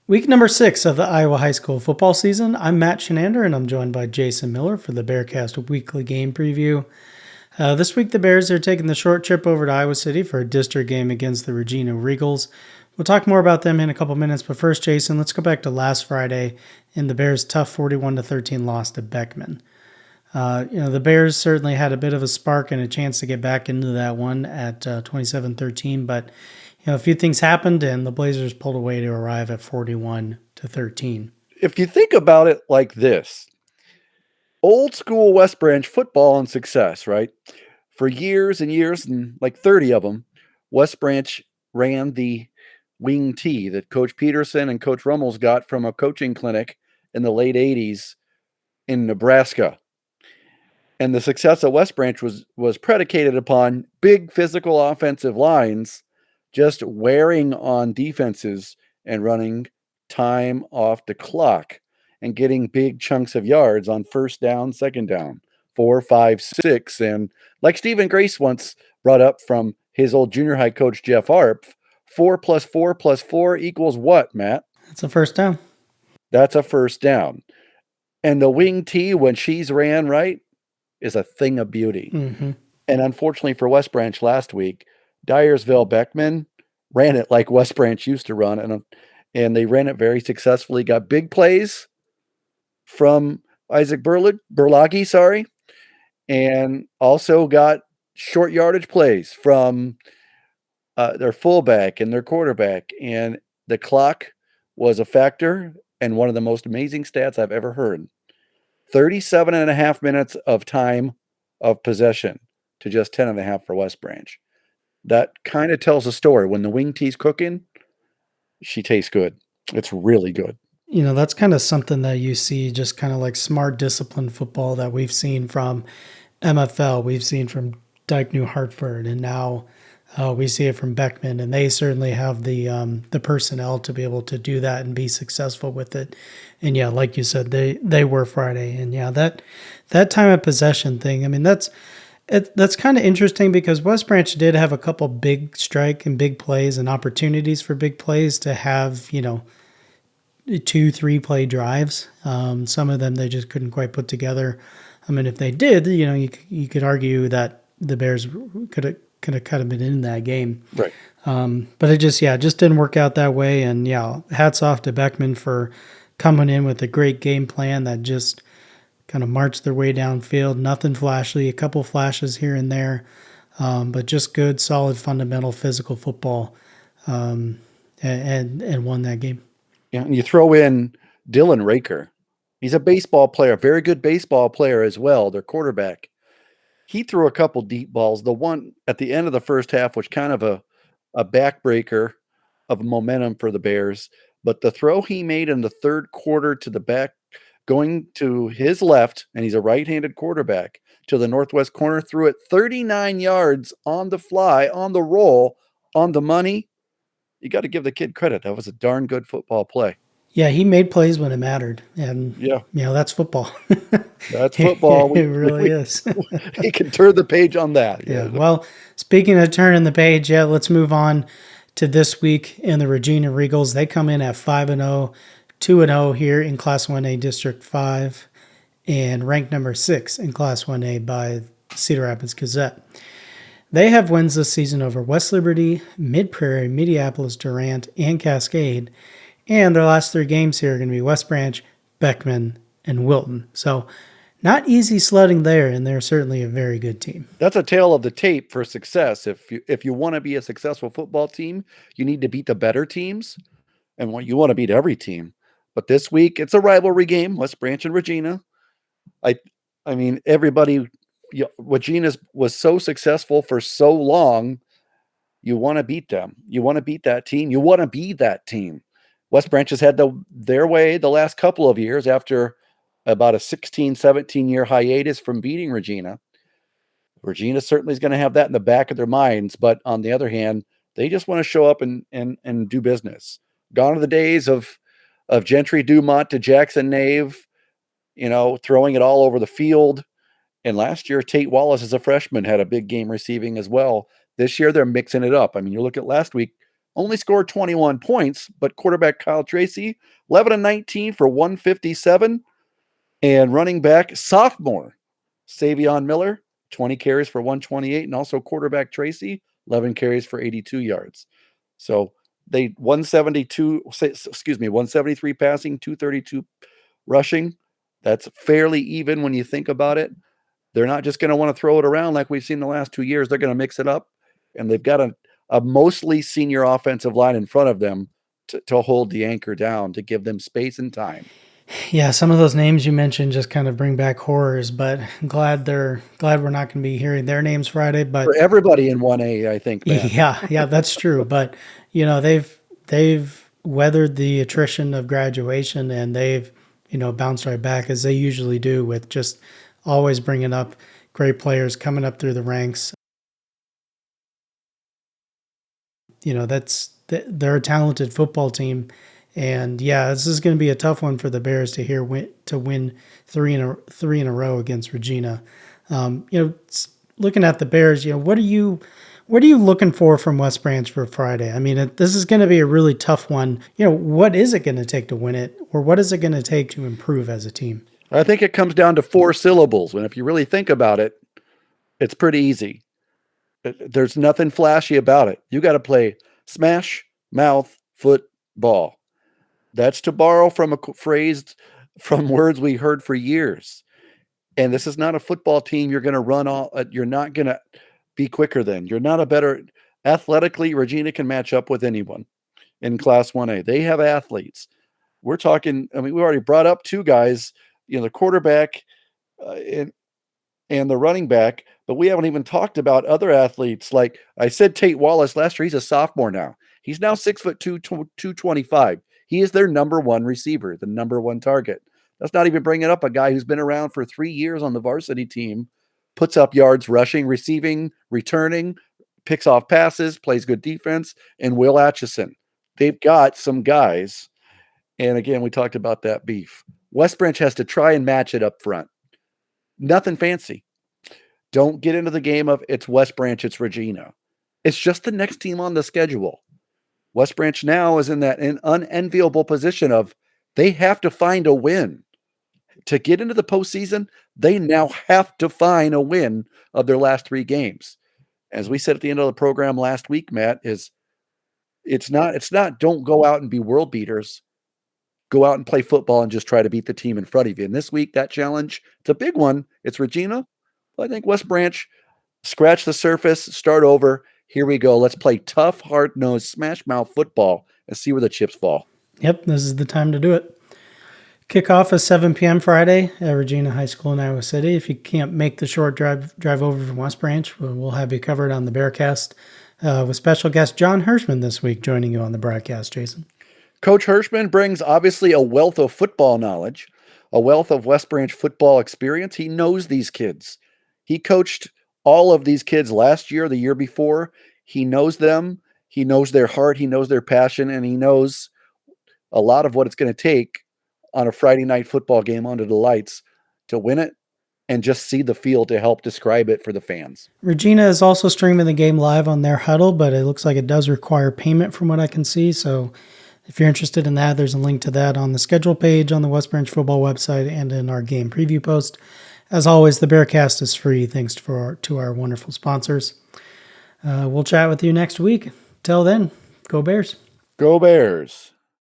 Week number 6 of the Iowa high school football season. I'm Matt Chinander, and I'm joined by Jason Miller for the Bearcast weekly game preview. This week, the Bears are taking the short trip over to Iowa City for a district game against the Regina Regals. We'll talk more about them in a couple minutes, but first, Jason, let's go back to last Friday in the Bears' tough 41-13 loss to Beckman. The Bears certainly had a bit of a spark and a chance to get back into that one at 27-13, but a few things happened, and the Blazers pulled away to arrive at 41-13. If you think about it like this, old school West Branch football and success, right? For years and years, and like 30 of them, West Branch ran the wing tee that Coach Peterson and Coach Rummels got from a coaching clinic in the late 80s in Nebraska. And the success of West Branch was predicated upon big physical offensive lines just wearing on defenses and running time off the clock and getting big chunks of yards on first down, second down, 4, 5, 6. And like Stephen Grace once brought up from his old junior high coach, Jeff Arp, 4 plus 4 plus 4 equals what, Matt? That's a first down. That's a first down. And the wing tee, when she's ran right, is a thing of beauty. Mm-hmm. And unfortunately for West Branch last week, Dyersville Beckman ran it like West Branch used to run, and they ran it very successfully. Got big plays from Isaac Berlagi, and also got short yardage plays from their fullback and their quarterback. And the clock was a factor, and one of the most amazing stats I've ever heard. 37 and a half minutes of time of possession to just 10 and a half for West Branch. That kind of tells a story. When the wing tea's cooking, she tastes good. It's really good. That's kind of something that you see, just kind of like smart, disciplined football that we've seen from MFL, we've seen from Dyke New Hartford, and now we see it from Beckman, and they certainly have the personnel to be able to do that and be successful with it. And yeah, like you said, they were Friday, and yeah, that time of possession thing. I mean, that's kind of interesting because West Branch did have a couple big strike and big plays and opportunities for big plays to have 2-3 play drives. Some of them they just couldn't quite put together. I mean, if they did, you could argue that the Bears could have been in that game. Right. But it just didn't work out that way. And yeah, hats off to Beckman for coming in with a great game plan that just kind of marched their way downfield. Nothing flashy, a couple flashes here and there, but just good, solid, fundamental physical football, and won that game. Yeah, and you throw in Dylan Raker. He's a baseball player, very good baseball player as well, their quarterback. He threw a couple deep balls. The one at the end of the first half was kind of a backbreaker of momentum for the Bears. But the throw he made in the third quarter to the back, going to his left, and he's a right-handed quarterback, to the northwest corner, threw it 39 yards on the fly, on the roll, on the money. You got to give the kid credit. That was a darn good football play. Yeah, he made plays when it mattered, and yeah, that's football. That's football. It really is. He can turn the page on that. Yeah. Well, speaking of turning the page, let's move on to this week in the Regina Regals. They come in at 5-0, 2-0 here in Class 1A District 5, and ranked number 6 in Class 1A by Cedar Rapids Gazette. They have wins this season over West Liberty, Mid Prairie, Minneapolis, Durant, and Cascade. And their last 3 games here are going to be West Branch, Beckman, and Wilton. So not easy sledding there, and they're certainly a very good team. That's a tale of the tape for success. If you want to be a successful football team, you need to beat the better teams, and you want to beat every team. But this week, it's a rivalry game, West Branch and Regina. I mean, everybody, Regina was so successful for so long, you want to beat them. You want to beat that team. You want to be that team. West Branch has had their way the last couple of years after about a 16, 17-year hiatus from beating Regina. Regina certainly is going to have that in the back of their minds, but on the other hand, they just want to show up and do business. Gone are the days of Gentry Dumont to Jackson Nave, throwing it all over the field. And last year, Tate Wallace as a freshman had a big game receiving as well. This year, they're mixing it up. I mean, you look at last week, only scored 21 points, but quarterback Kyle Tracy, 11 and 19 for 157. And running back, sophomore Savion Miller, 20 carries for 128. And also quarterback Tracy, 11 carries for 82 yards. So they 173 passing, 232 rushing. That's fairly even when you think about it. They're not just going to want to throw it around like we've seen the last 2 years. They're going to mix it up, and they've got a mostly senior offensive line in front of them to hold the anchor down, to give them space and time. Yeah, some of those names you mentioned just kind of bring back horrors, but I'm glad we're not going to be hearing their names Friday. But For everybody in 1A, I think, Matt. yeah, that's true. But they've weathered the attrition of graduation, and they've bounced right back as they usually do, with just always bringing up great players coming up through the ranks. They're a talented football team. And yeah, this is going to be a tough one for the Bears to win three in a row against Regina. Looking at the Bears, what are you looking for from West Branch for Friday? I mean, this is going to be a really tough one. What is it going to take to win it, or what is it going to take to improve as a team? I think it comes down to 4 syllables, and if you really think about it, it's pretty easy. There's nothing flashy about it. You got to play smash, mouth, foot, ball. That's to borrow from a phrase from words we heard for years. And this is not a football team you're going to run all. You're not going to be quicker than. You're not a better athletically. Regina can match up with anyone in Class 1A. They have athletes. We're talking. I mean, we already brought up 2 guys. The quarterback and the running back, but we haven't even talked about other athletes. Like I said, Tate Wallace last year. He's a sophomore now. He's now 6'2", 225. He is their number 1 receiver, the number 1 target. That's not even bringing up a guy who's been around for 3 years on the varsity team, puts up yards rushing, receiving, returning, picks off passes, plays good defense, and Will Atchison. They've got some guys. And again, we talked about that beef. West Branch has to try and match it up front. Nothing fancy. Don't get into the game of it's West Branch, it's Regina. It's just the next team on the schedule. West Branch now is in that unenviable position of they have to find a win. To get into the postseason, they now have to find a win of their last 3 games. As we said at the end of the program last week, Matt, it's not don't go out and be world beaters. Go out and play football and just try to beat the team in front of you. And this week, that challenge, it's a big one. It's Regina. I think West Branch, scratch the surface, start over. Here we go. Let's play tough, hard-nosed, smash-mouth football and see where the chips fall. Yep, this is the time to do it. Kickoff is 7 p.m. Friday at Regina High School in Iowa City. If you can't make the short drive over from West Branch, we'll have you covered on the Bearcast with special guest John Hirschman this week joining you on the broadcast, Jason. Coach Hirschman brings obviously a wealth of football knowledge, a wealth of West Branch football experience. He knows these kids. He coached all of these kids last year, the year before. He knows them. He knows their heart. He knows their passion, and he knows a lot of what it's going to take on a Friday night football game under the lights to win it and just see the field to help describe it for the fans. Regina is also streaming the game live on their huddle, but it looks like it does require payment from what I can see. So if you're interested in that, there's a link to that on the schedule page on the West Branch Football website and in our game preview post. As always, the Bearcast is free thanks to our wonderful sponsors. We'll chat with you next week. Till then, go Bears. Go Bears.